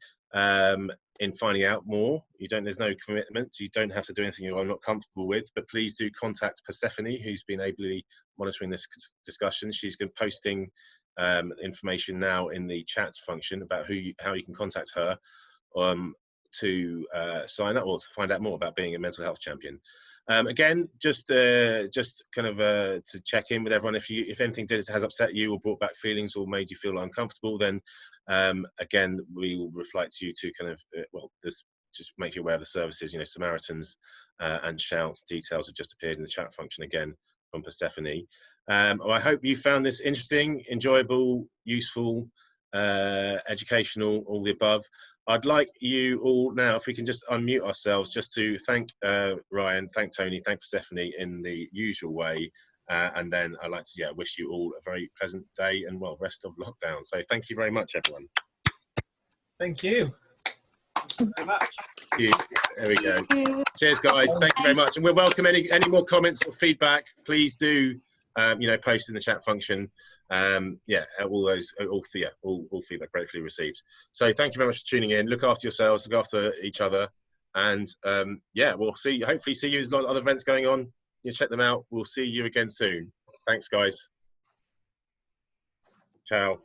in finding out more, there's no commitment. You don't have to do anything you're not comfortable with, but please do contact Persephone, who's been ably monitoring this discussion. She's been posting information now in the chat function about how you can contact her to sign up or to find out more about being a mental health champion. Again, just kind of to check in with everyone. If anything has upset you or brought back feelings or made you feel uncomfortable, then again, we will reflect to you to kind of just make you aware of the services. Samaritans and Shouts details have just appeared in the chat function again from Persephone. I hope you found this interesting, enjoyable, useful, educational, all the above. I'd like you all now, if we can just unmute ourselves, just to thank Ryan, thank Tony, thank Stephanie in the usual way, and then I'd like to wish you all a very pleasant day and rest of lockdown. So thank you very much, everyone. Thank you. Thank you very much. Thank you. There we go. Cheers, guys. Thank you very much, and we'll welcome any more comments or feedback. Please do post in the chat function. All feedback gratefully received. So thank you very much for tuning in. Look after yourselves, look after each other, and we'll hopefully see you. There's a lot of other events going on. You check them out. We'll see you again soon. Thanks, guys. Ciao.